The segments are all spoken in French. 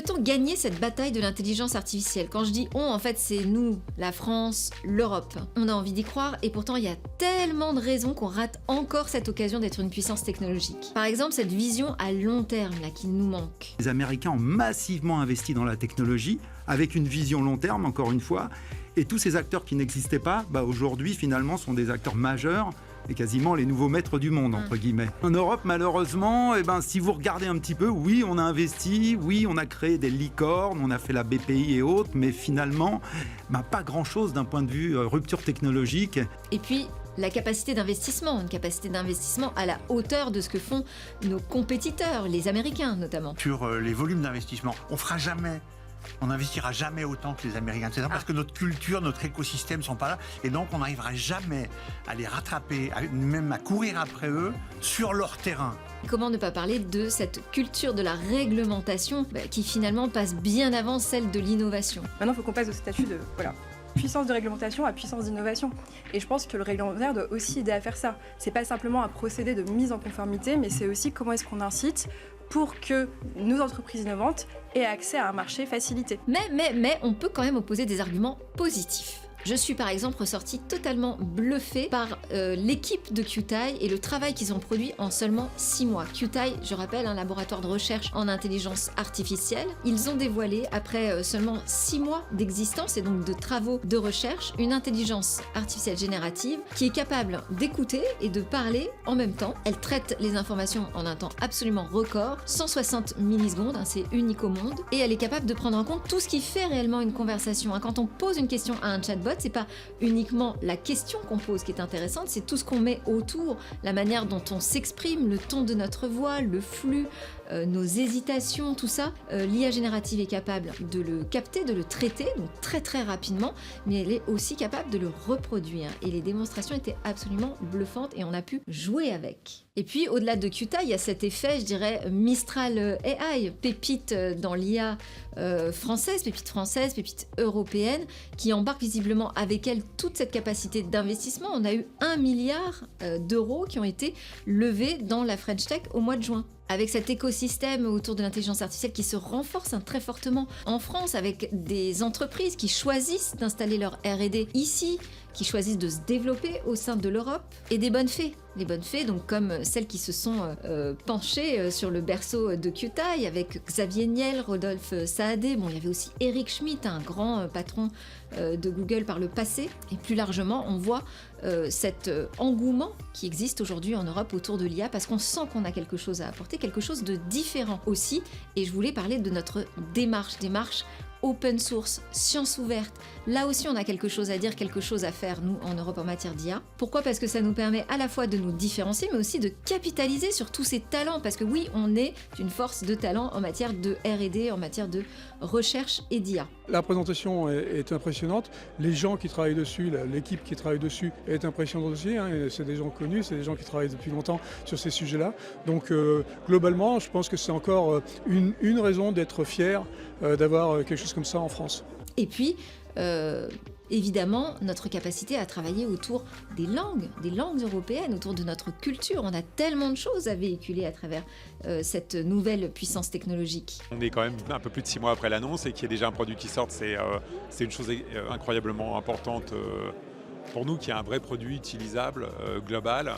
peut-on gagner cette bataille de l'intelligence artificielle? Quand je dis on, en fait, c'est nous, la France, l'Europe. On a envie d'y croire et pourtant il y a tellement de raisons qu'on rate encore cette occasion d'être une puissance technologique. Par exemple, cette vision à long terme là qui nous manque. Les Américains ont massivement investi dans la technologie, avec une vision long terme, encore une fois, et tous ces acteurs qui n'existaient pas, aujourd'hui finalement sont des acteurs majeurs et quasiment les nouveaux maîtres du monde, entre guillemets. En Europe, malheureusement, si vous regardez un petit peu, oui, on a investi, oui, on a créé des licornes, on a fait la BPI et autres, mais finalement, pas grand-chose d'un point de vue rupture technologique. Et puis, la capacité d'investissement, une capacité d'investissement à la hauteur de ce que font nos compétiteurs, les Américains notamment. Sur les volumes d'investissement, on n'investira jamais autant que les Américains. C'est ça, parce que notre culture, notre écosystème ne sont pas là. Et donc, on n'arrivera jamais à les rattraper, même à courir après eux sur leur terrain. Comment ne pas parler de cette culture de la réglementation qui finalement passe bien avant celle de l'innovation. Maintenant, il faut qu'on passe au statut de puissance de réglementation à puissance d'innovation. Et je pense que le réglementaire doit aussi aider à faire ça. C'est pas simplement un procédé de mise en conformité, mais c'est aussi comment est-ce qu'on incite pour que nos entreprises innovantes aient accès à un marché facilité. Mais on peut quand même opposer des arguments positifs. Je suis par exemple ressortie totalement bluffée par l'équipe de Qutai et le travail qu'ils ont produit en seulement 6 mois. Qutai, je rappelle, un laboratoire de recherche en intelligence artificielle. Ils ont dévoilé, après seulement 6 mois d'existence et donc de travaux de recherche, une intelligence artificielle générative qui est capable d'écouter et de parler en même temps. Elle traite les informations en un temps absolument record, 160 millisecondes, c'est unique au monde, et elle est capable de prendre en compte tout ce qui fait réellement une conversation. Quand on pose une question à un chatbot, c'est pas uniquement la question qu'on pose qui est intéressante, c'est tout ce qu'on met autour, la manière dont on s'exprime, le ton de notre voix, le flux, nos hésitations, tout ça. L'IA générative est capable de le capter, de le traiter, donc très très rapidement, mais elle est aussi capable de le reproduire. Et les démonstrations étaient absolument bluffantes et on a pu jouer avec. Et puis au-delà de Qutai, il y a cet effet, je dirais, Mistral AI, pépite dans l'IA française, pépite européenne, qui embarque visiblement avec elle toute cette capacité d'investissement. On a eu 1 milliard d'euros qui ont été levés dans la French Tech au mois de juin. Avec cet écosystème autour de l'intelligence artificielle qui se renforce très fortement en France, avec des entreprises qui choisissent d'installer leur R&D ici, qui choisissent de se développer au sein de l'Europe, et des bonnes fées. Les bonnes fées, donc comme celles qui se sont penchées sur le berceau de Qutai, avec Xavier Niel, Rodolphe Saadé, il y avait aussi Eric Schmidt, un grand patron de Google par le passé, et plus largement, on voit cet engouement qui existe aujourd'hui en Europe autour de l'IA, parce qu'on sent qu'on a quelque chose à apporter, quelque chose de différent aussi, et je voulais parler de notre démarche open source, science ouverte. Là aussi, on a quelque chose à dire, quelque chose à faire, nous, en Europe, en matière d'IA. Pourquoi? Parce que ça nous permet à la fois de nous différencier, mais aussi de capitaliser sur tous ces talents. Parce que oui, on est une force de talent en matière de R&D, en matière de recherche et d'IA. La présentation est impressionnante. Les gens qui travaillent dessus, l'équipe qui travaille dessus est impressionnante aussi. C'est des gens connus, c'est des gens qui travaillent depuis longtemps sur ces sujets-là. Donc, globalement, je pense que c'est encore une raison d'être fier d'avoir quelque chose comme ça en France. Et puis, évidemment, notre capacité à travailler autour des langues européennes, autour de notre culture. On a tellement de choses à véhiculer à travers cette nouvelle puissance technologique. On est quand même un peu plus de 6 mois après l'annonce et qu'il y ait déjà un produit qui sorte, c'est une chose incroyablement importante pour nous, qu'il y ait un vrai produit utilisable, global,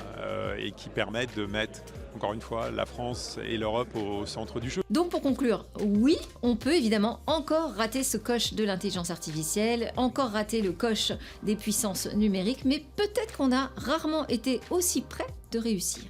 et qui permette de mettre, encore une fois, la France et l'Europe au centre du jeu. Donc pour conclure, oui, on peut évidemment encore rater ce coche de l'intelligence artificielle, encore rater le coche des puissances numériques, mais peut-être qu'on a rarement été aussi près de réussir.